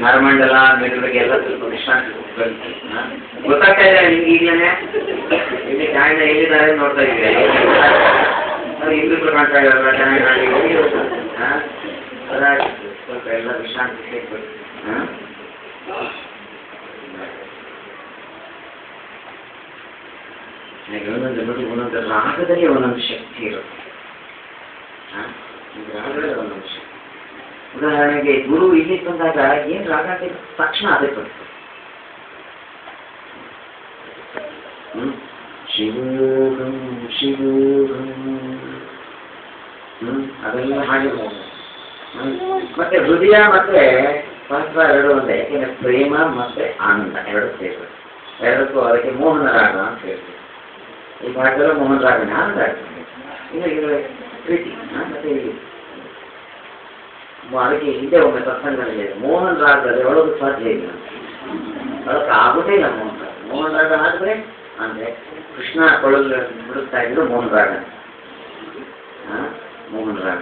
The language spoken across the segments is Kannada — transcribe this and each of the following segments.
ನರಮಂಡಲ ಮೆದುಳಿಗೆಲ್ಲ ಸ್ವಲ್ಪ ವಿಶ್ರಾಂತಿ ಗೊತ್ತಾಗ್ತಾ ಇದೆ ನಿಮ್ಗೆ ಈಗಲೇ ಇಲ್ಲಿ ಚಾಯ್ನ ಎಲ್ಲಿದ್ದಾರೆ ನೋಡ್ತಾ ಇದ್ದೀವಿ ಇಲ್ಲಿಬ್ರು ಕಾಣ್ತಾ ಇದ್ದಾರಲ್ಲ ಚೆನ್ನಾಗಿ ಸ್ವಲ್ಪ ಎಲ್ಲ ವಿಶ್ರಾಂತಿ ಸಿಗ್ಬೇಕು. ಒಂದೊಂದು ನೋಡಿ ಒಂದೊಂದು ರಾಗದಲ್ಲಿ ಒಂದೊಂದು ಶಕ್ತಿ ಇರುತ್ತೆ. ರಾಗದಲ್ಲಿ ಒಂದೊಂದು ಶಕ್ತಿ. ಉದಾಹರಣೆಗೆ ಗುರು ಇಲ್ಲಿ ಬಂದಾಗ ಏನ್ ರಾಗ ಅಂತ ತಕ್ಷಣ ಅದಕ್ಕೆ ಬರ್ತದೆ. ಶಿವೋಹಂ ಶಿವೋಹಂ ಅದೆಲ್ಲ ಹಾಗೆ ಮತ್ತೆ ಹೃದಯ ಮತ್ತೆ ಶಾಸ್ತ್ರ ಎರಡು ಒಂದೇ. ಯಾಕೆಂದ್ರೆ ಪ್ರೇಮ ಮತ್ತೆ ಆನಂದ ಎರಡು ಸೇರ್ತದೆ. ಎರಡಕ್ಕೂ ಅದಕ್ಕೆ ಮೋಹನ ರಾಗ ಅಂತ ಹೇಳ್ತೀವಿ. ಈ ಭಾಗದಲ್ಲೂ ಮೋಹನ ರಾಗನೇ ಆನಂದ ಆಗ್ತದೆ. ಇನ್ನು ಪ್ರೀತಿ ಮತ್ತೆ ಇಲ್ಲಿ ಅದಕ್ಕೆ ಹಿಂದೆ ಒಮ್ಮೆ ಸತ್ಸಂಗದಲ್ಲಿ ಮೋಹನ್ ರಾಗದಲ್ಲಿ ಒಳಗೂ ಸಾಧ್ಯ ಇಲ್ಲ, ಒಳಕ್ಕೆ ಆಗುದೇ ಇಲ್ಲ ಮೋಹನ್ ರಾಗ. ಮೋಹನ್ ರಾಗ ಆದ್ರೆ ಅಂದ್ರೆ ಕೃಷ್ಣ ಕೊಳಲು ಬಿಡುತ್ತಾ ಇದ್ರು ಮೋಹನ್ ರಾಗ. ಮೋಹನ್ ರಾಗ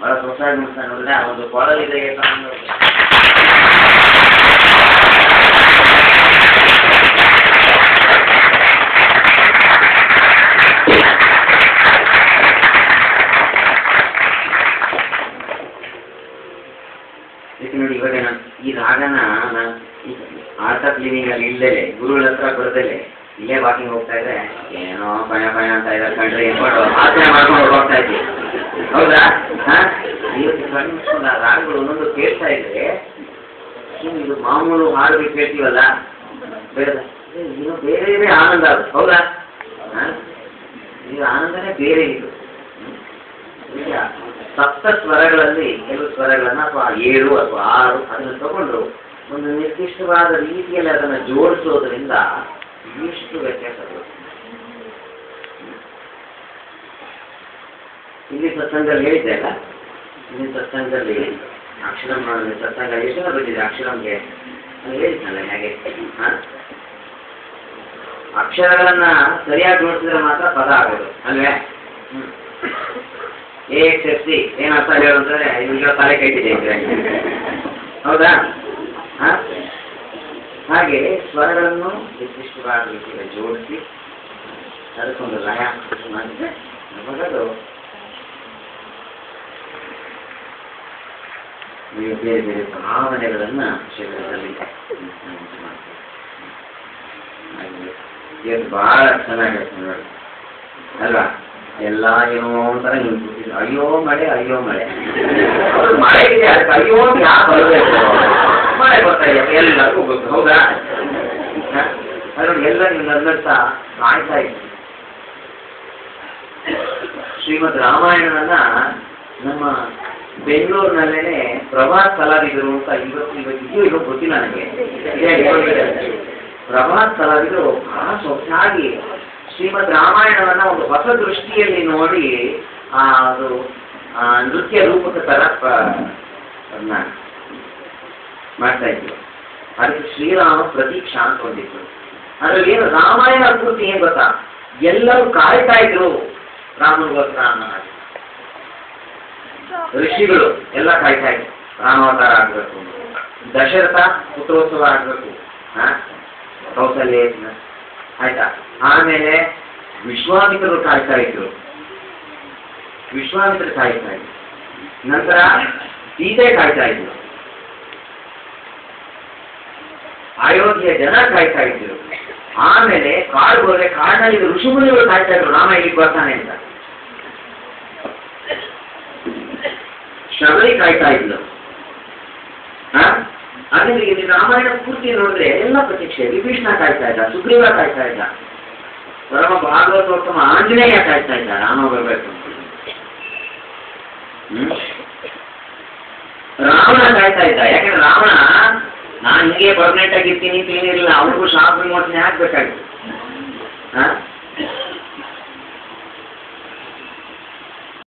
ಬಹಳ ಹೊಸ ನೋಡಿದ್ರೆ ಆ ಒಂದು ಕೊಳಲಿದೆ. ನೋಡಿ ಇವಾಗ ನಾನು ಈ ರಾಗನ ಆರ್ಟ್ ಕ್ಲೀನಿಂಗ್ ಅಲ್ಲಿ ಇಲ್ಲದೆ ಗುರುಗಳ ಹತ್ರ ಬರದಲ್ಲೇ ಇಲ್ಲೇ ವಾಕಿಂಗ್ ಹೋಗ್ತಾ ಇದ್ರೆ ಏನೋ ಭಯ ಭಯ ಅಂತ ಇದ್ದಾರೆ ಕಂಡ್ರೆ ಏನ್ಕೊಂಡು ಆಚರಣೆ ಮಾಡ್ಕೊಂಡು ಹೋಗ್ತಾ ಇದ್ದೀವಿ. ಹೌದಾ? ಇವತ್ತು ಕಣ್ಣಿಸ್ಕೊಂಡು ಆ ರಾಗಗಳು ಒಂದೊಂದು ಕೇಳ್ತಾ ಇದ್ರೆ ಇದು ಮಾಮೂಲು ಹಾಡುಗಳು ಕೇಳ್ತೀವಲ್ಲ ಬೇಡ ಇನ್ನು ಬೇರೆ ಆನಂದ ಅದು. ಹೌದಾ? ಇದು ಆನಂದನೇ ಬೇರೆ. ಇದು ಸಪ್ತ ಸ್ವರಗಳಲ್ಲಿ ಕೆಲವು ಸ್ವರಗಳನ್ನ ಅಥವಾ 7 ಅಥವಾ 6 ಅದನ್ನು ತಗೊಂಡು ಒಂದು ನಿರ್ದಿಷ್ಟವಾದ ರೀತಿಯಲ್ಲಿ ಅದನ್ನು ಜೋಡಿಸೋದ್ರಿಂದ ಇಷ್ಟು ವ್ಯತ್ಯಾಸಗಳು. ಇಲ್ಲಿ ಸತ್ಸಂಗದಲ್ಲಿ ಹೇಳಿದ್ದೆ ಅಲ್ಲ, ಇಲ್ಲಿ ಸತ್ಸಂಗದಲ್ಲಿ ಅಕ್ಷರಂ ಸತ್ಸಂಗ ಎಷ್ಟು ಜನ ಬಂದಿದೆ ಅಕ್ಷರಂಗೆ ನಾನು ಹೇಳಿದ್ನಲ್ಲ ಹೇಗೆ. ಅಕ್ಷರಗಳನ್ನ ಸರಿಯಾಗಿ ಜೋಡಿಸಿದ್ರೆ ಮಾತ್ರ ಪದ ಆಗೋದು ಅಲ್ವೇ. AXFC ಏನ್ ಅರ್ಥ ಹೇಳು ಅಂತಂದ್ರೆ ಈಗ ತಲೆ ಕಟ್ಟಿದೆ ಅಂದ್ರೆ ಹೌದಾ. ಹಾಗೆ ಸ್ವರಗಳನ್ನು ನಿರ್ದಿಷ್ಟವಾದ ರೀತಿಯಲ್ಲಿ ಜೋಡಿಸಿ ಅದಕ್ಕೊಂದು ಲಯ ಮಾಡಿದ್ರೆ ನಮಗದು ಬೇರೆ ಬೇರೆ ಭಾವನೆಗಳನ್ನ ಶರೀರದಲ್ಲಿ ಇದು ಬಹಳ ಚೆನ್ನಾಗಿರುತ್ತೆ ನೋಡಿ ಅಲ್ವಾ. ಎಲ್ಲ ಏನೋ ಒಂಥರ ನಿಂತಿದ್ರು ಅಯ್ಯೋ ಮಳೆ ಮಳೆ ಇದೆ ಅದಕ್ಕೆ ಅಯ್ಯೋ ಯಾಕೆ ಬರಬೇಕು, ಮಳೆ ಬರ್ತಾ ಇದೆ ಎಲ್ಲರಿಗೂ ಗೊತ್ತು. ಹೌದಾ? ಅದ್ರಲ್ಲಿ ಎಲ್ಲ ನೀವು ನನ್ನಡ್ತಾ ಕಾಯ್ತಾ ಇದ್ವಿ. ಶ್ರೀಮದ್ ರಾಮಾಯಣವನ್ನ ನಮ್ಮ ಬೆಂಗಳೂರಿನಲ್ಲೇನೆ ಪ್ರಭಾತ್ ಕಲಾವಿದರು ಅಂತ ಇವತ್ತು ಗೊತ್ತಿಲ್ಲ ನನಗೆ. ಪ್ರಭಾತ್ ಕಲಾವಿದರು ಬಹಳ ಸೊಗಸಾಗಿ ಶ್ರೀಮದ್ ರಾಮಾಯಣವನ್ನ ಒಂದು ಹೊಸ ದೃಷ್ಟಿಯಲ್ಲಿ ನೋಡಿ ಅದು ನೃತ್ಯ ರೂಪಕ ತರ ಅದನ್ನ ಮಾಡ್ತಾ ಇದ್ರು. ಅದಕ್ಕೆ ಶ್ರೀರಾಮ ಪ್ರತೀಕ್ಷಾ ಅಂತ ಹೊಂದಿದ್ರು. ಅದ್ರಲ್ಲಿ ಏನು ರಾಮಾಯಣ ಪೂರ್ತಿ ಏನ್ ಗೊತ್ತಾ, ಎಲ್ಲರೂ ಕಾಯ್ತಾ ಇದ್ರು ರಾಮನಿಗೋಸ್ಕರ ಅನ್ನ. ಋಷಿಗಳು ಎಲ್ಲ ಕಾಯ್ತಾ ಇದ್ರು ರಾಮಾವತಾರ ಆಗ್ಬೇಕು, ದಶರಥ ಪುತ್ರೋತ್ಸವ ಆಗ್ಬೇಕು, ಕೌಸಲ್ಯ ಆಯ್ತಾ. ಆಮೇಲೆ ವಿಶ್ವಾಮಿತ್ರರು ಕಾಯ್ತಾ ಇದ್ರು, ನಂತರ ಸೀತೆ ಕಾಯ್ತಾ ಇದ್ರು, ಅಯೋಧ್ಯೆಯ ಜನ ಕಾಯ್ತಾ ಇದ್ರು. ಆಮೇಲೆ ಕಾಡಿನಲ್ಲಿ ಋಷಿಮುನಿಗಳು ಕಾಯ್ತಾ ಇದ್ರು ರಾಮ ಇಲ್ಲಿಗೆ ಬರ್ತಾನೆ ಅಂತ. ಶಬರಿ ಕಾಯ್ತಾ ಇದ್ರು. ಅದರಲ್ಲಿ ಇಲ್ಲಿ ರಾಮಾಯಣ ಪೂರ್ತಿ ನೋಡಿದ್ರೆ ಎಲ್ಲ ಪ್ರತೀಕ್ಷೆ. ವಿಭೀಷಣ ಕಾಯ್ತಾ ಇದ್ದ, ಸುಗ್ರೀವ ಕಾಯ್ತಾ ಇದ್ದ, ಪರಮ ಭಾಗವತೋತ್ತಮ ಆಂಜನೇಯ ಕಾಯ್ತಾ ಇದ್ದ ರಾಮ ಬರಬೇಕು. ರಾವಣ ಕಾಯ್ತಾ ಇದ್ದ. ಯಾಕಂದ್ರೆ ರಾವಣ ನಾನು ಹಿಂಗೆ ಪರ್ಮನೆಂಟ್ ಆಗಿರ್ತೀನಿ ಅಂತ ಏನಿರಲಿಲ್ಲ, ಅವ್ರಿಗೂ ಶಾಪ್ ವಿಮೋಚನೆ ಆಗ್ಬೇಕಾಗಿತ್ತು.